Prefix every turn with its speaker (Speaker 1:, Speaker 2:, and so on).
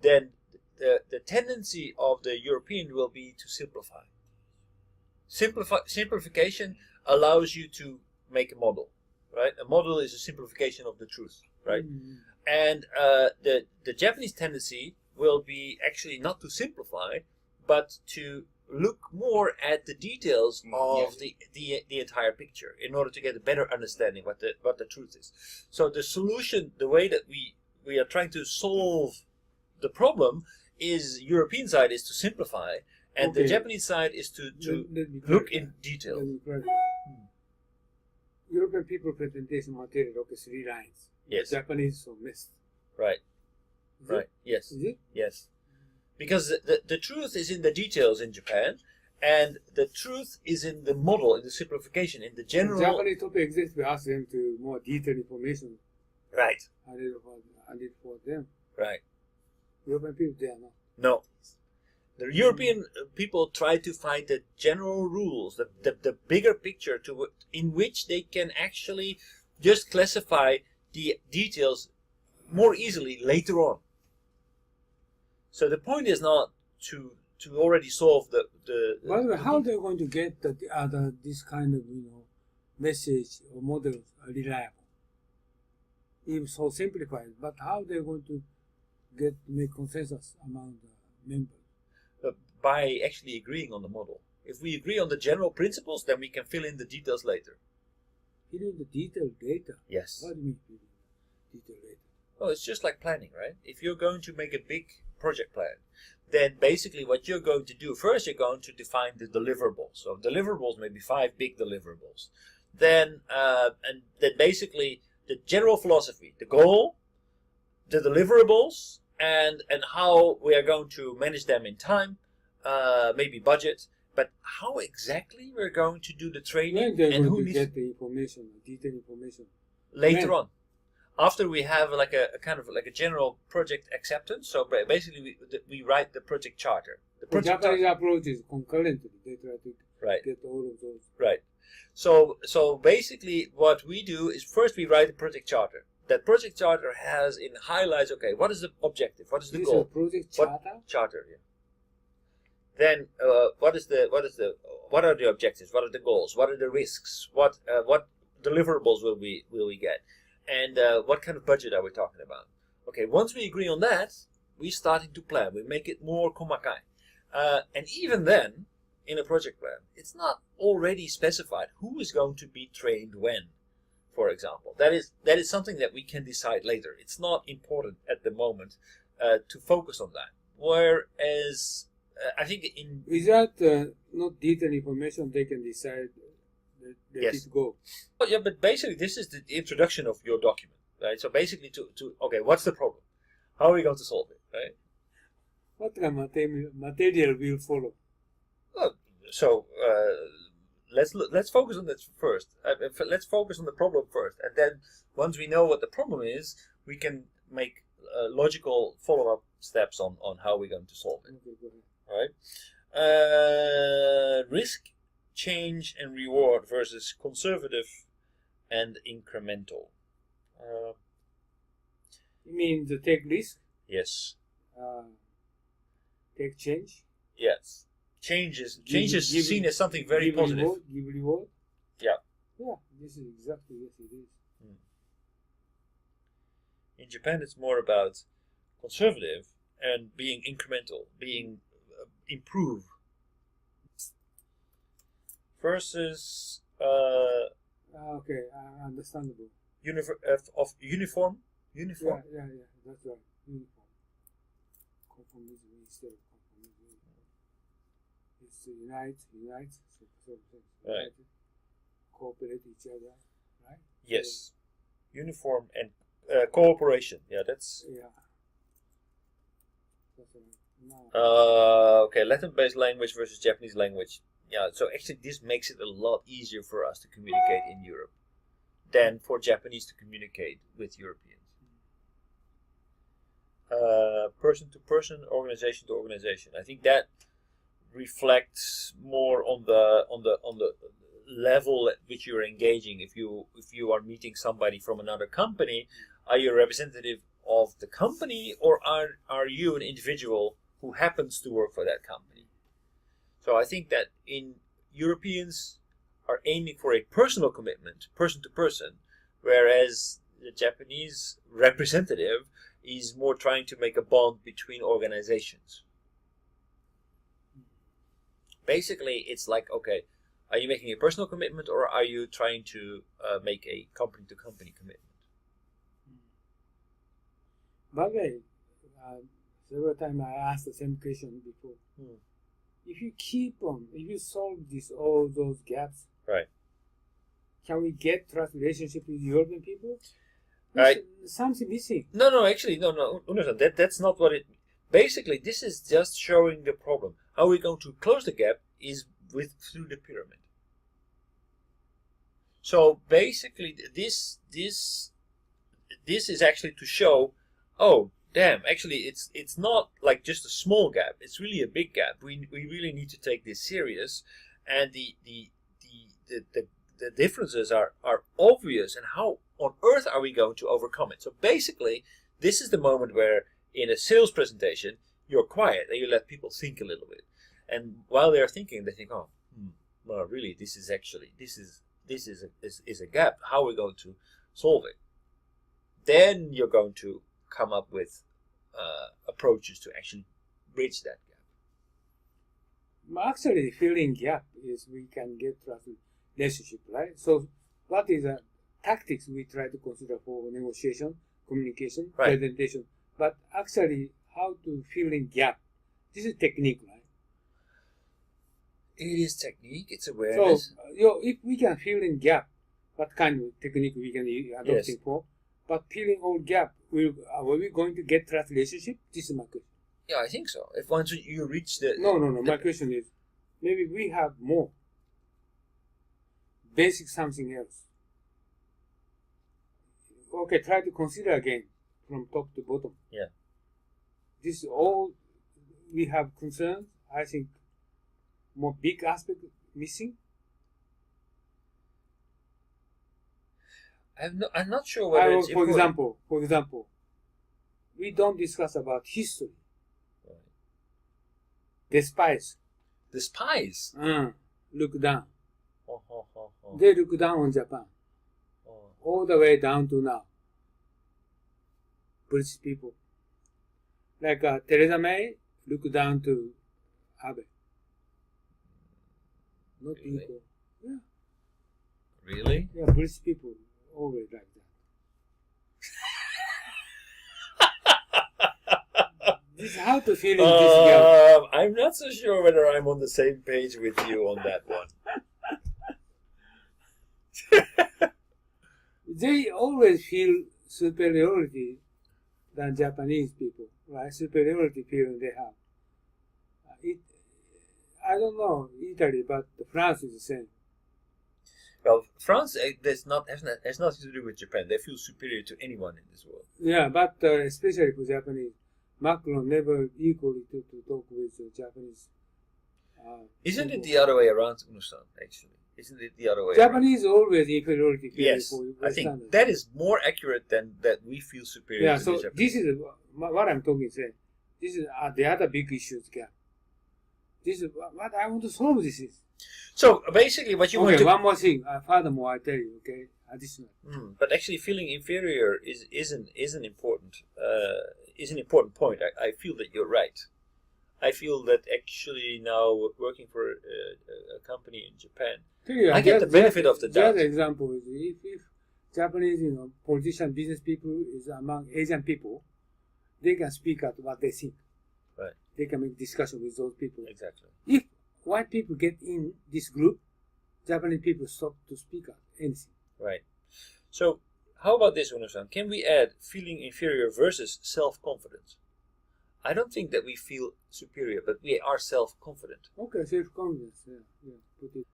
Speaker 1: then the tendency of the European will be to simplify. Simplification allows you to make a model, right? A model is a simplification of the truth, right? And the Japanese tendency will be actually not to simplify, but to look more at the details of the entire picture in order to get a better understanding what the truth is. So the solution, the way that we are trying to solve the problem, is European side is to simplify, and the Japanese side is to look in detail.
Speaker 2: European people presentation material, okay, 3 lines.
Speaker 1: Yes.
Speaker 2: Japanese so missed.
Speaker 1: Right. Right. Yes.
Speaker 2: Is it?
Speaker 1: Yes. Because the truth is in the details in Japan, and the truth is in the model, in the simplification, in the general.
Speaker 2: Japanese topic exists. We ask them to more detailed information.
Speaker 1: Right.
Speaker 2: Added for them.
Speaker 1: Right.
Speaker 2: European people, they are not.
Speaker 1: No. The European people try to find the general rules, the bigger picture in which they can actually just classify the details more easily later on. So the point is not to already solve the
Speaker 2: By the way, how they're going to get this kind of message or models are reliable? Even so simplified, but how they're going to make consensus among the members?
Speaker 1: By actually agreeing on the model. If we agree on the general principles, then we can fill in the details later.
Speaker 2: Fill in the detailed data?
Speaker 1: Yes.
Speaker 2: What do you mean fill in the detailed data?
Speaker 1: Well, it's just like planning, right? If you're going to make a big project plan, then basically what you're going to do, first you're going to define the deliverables. So deliverables may be 5 big deliverables. Then, and then basically the general philosophy, the goal, the deliverables, and how we are going to manage them in time, maybe budget, but how exactly we're going to do the training and who needs
Speaker 2: get the information, detailed information
Speaker 1: later on, after we have like a kind of like a general project acceptance. So basically we write the project charter.
Speaker 2: The Japanese approach is concurrently. They try to get all of those.
Speaker 1: Right. So basically what we do is first we write a project charter. That project charter has in highlights, okay, what is the objective? What is the goal?
Speaker 2: Project charter?
Speaker 1: Charter, yeah. Then what are the objectives? What are the goals? What are the risks? What deliverables will we get? And what kind of budget are we talking about? Okay, once we agree on that, we starting to plan. We make it more komakai. And even then, in a project plan, it's not already specified who is going to be trained when, for example. That is something that we can decide later. It's not important at the moment to focus on that. Whereas I think
Speaker 2: is that not detailed information they can decide let it go?
Speaker 1: Well, yeah, but basically this is the introduction of your document, right? So basically to okay, what's the problem? How are we going to solve it, right?
Speaker 2: What kind of material will follow?
Speaker 1: Well, so let's focus on that first. Let's focus on the problem first, and then once we know what the problem is, we can make logical follow-up steps on how we're going to solve it.
Speaker 2: Okay, go ahead.
Speaker 1: All right. Risk, change, and reward versus conservative and incremental.
Speaker 2: You mean to take risk?
Speaker 1: Yes.
Speaker 2: Take change?
Speaker 1: Yes. Change is seen as something very positive.
Speaker 2: Give reward?
Speaker 1: Yeah.
Speaker 2: Yeah, this is exactly yes it is.
Speaker 1: In Japan, it's more about conservative and being incremental, being improve. Versus
Speaker 2: okay, understandable.
Speaker 1: Uniform.
Speaker 2: Yeah, that's right. Uniform. Conformism instead of conformism. It's unite, so
Speaker 1: right.
Speaker 2: Cooperate each other, right?
Speaker 1: Yes, so, uniform and cooperation. Yeah, that's.
Speaker 2: Yeah. That's right. No.
Speaker 1: Okay, Latin-based language versus Japanese language. Yeah, so actually this makes it a lot easier for us to communicate in Europe than for Japanese to communicate with Europeans. Person to person, organization to organization. I think that reflects more on the level at which you're engaging. If you are meeting somebody from another company, are you a representative of the company, or are you an individual who happens to work for that company? So I think that Europeans are aiming for a personal commitment, person to person, whereas the Japanese representative is more trying to make a bond between organizations. Basically, it's like, okay, are you making a personal commitment, or are you trying to make a company-to-company commitment?
Speaker 2: By the way, several times I asked the same question before. If you solve all those gaps,
Speaker 1: Right.
Speaker 2: can we get trust relationship with European people?
Speaker 1: Right.
Speaker 2: Something missing.
Speaker 1: No, actually, no. Understand, that's not what it... Basically, this is just showing the problem. How we're going to close the gap is through the pyramid. So basically, this is actually to show, oh, damn, actually, it's not like just a small gap. It's really a big gap. We really need to take this serious, and the differences are obvious, and how on earth are we going to overcome it? So basically, this is the moment where in a sales presentation, you're quiet and you let people think a little bit. And while they're thinking, they think, oh, well, really, this is a gap. How are we going to solve it? Then you're going to come up with approaches to actually bridge that gap.
Speaker 2: Actually, filling gap is we can get trust relationship, right? So what is the tactics we try to consider for negotiation, communication,
Speaker 1: Right.
Speaker 2: presentation? But actually, how to fill in gap? This is technique, right?
Speaker 1: It is technique. It's awareness.
Speaker 2: So, if we can fill in gap, what kind of technique we can adopt
Speaker 1: Yes.
Speaker 2: for? But filling all gap, are we going to get trust relationship? This is my question.
Speaker 1: Yeah, I think so. If once you reach the...
Speaker 2: No. My question is, maybe we have more basic something else. Okay, try to consider again from top to bottom.
Speaker 1: Yeah.
Speaker 2: This is all we have concerns. I think more big aspect missing.
Speaker 1: I'm not sure whether it's
Speaker 2: for
Speaker 1: important.
Speaker 2: example, we don't discuss about history.
Speaker 1: Right.
Speaker 2: Despise.
Speaker 1: Despise.
Speaker 2: Look down.
Speaker 1: Oh.
Speaker 2: They look down on Japan. All the way down to now. British people. Like Theresa May look down to Abe. Not
Speaker 1: Really?
Speaker 2: equal. Yeah.
Speaker 1: Really?
Speaker 2: Yeah, British people always like that. This is how to feel in this gap.
Speaker 1: I'm not so sure whether I'm on the same page with you on that one.
Speaker 2: They always feel superiority than Japanese people, right? Superiority feeling they have. I don't know Italy, but France is the same.
Speaker 1: Well, France has nothing to do with Japan. They feel superior to anyone in this world.
Speaker 2: Yeah, but especially for Japanese, Macron never equally to talk with the Japanese.
Speaker 1: Isn't
Speaker 2: people.
Speaker 1: it the other way around, Uno-san, actually? Isn't it the other way
Speaker 2: Japanese always inferiority
Speaker 1: around?
Speaker 2: feeling
Speaker 1: Yes,
Speaker 2: for
Speaker 1: I think
Speaker 2: Westerners.
Speaker 1: that is more accurate than that we feel superior
Speaker 2: Yeah,
Speaker 1: to
Speaker 2: so
Speaker 1: the Japanese.
Speaker 2: this is what I'm talking about. This is the other big issues gap. This is what I want to solve. This is.
Speaker 1: So basically, what you want to...
Speaker 2: one more thing. Furthermore, I tell you. Okay, additional.
Speaker 1: But actually, feeling inferior is an important point. I feel that you're right. I feel that actually now working for a company in Japan, I get the benefit of the doubt.
Speaker 2: The other example is if Japanese, politician, business people is among Asian people, they can speak out what they think.
Speaker 1: Right.
Speaker 2: They can make discussion with those people.
Speaker 1: Exactly.
Speaker 2: If white people get in this group, Japanese people stop to speak out anything.
Speaker 1: Right. So how about this, Uno-san? Can we add feeling inferior versus self-confidence? I don't think that we feel superior, but we are self-confident.
Speaker 2: Okay, self-confidence. Yeah, put it.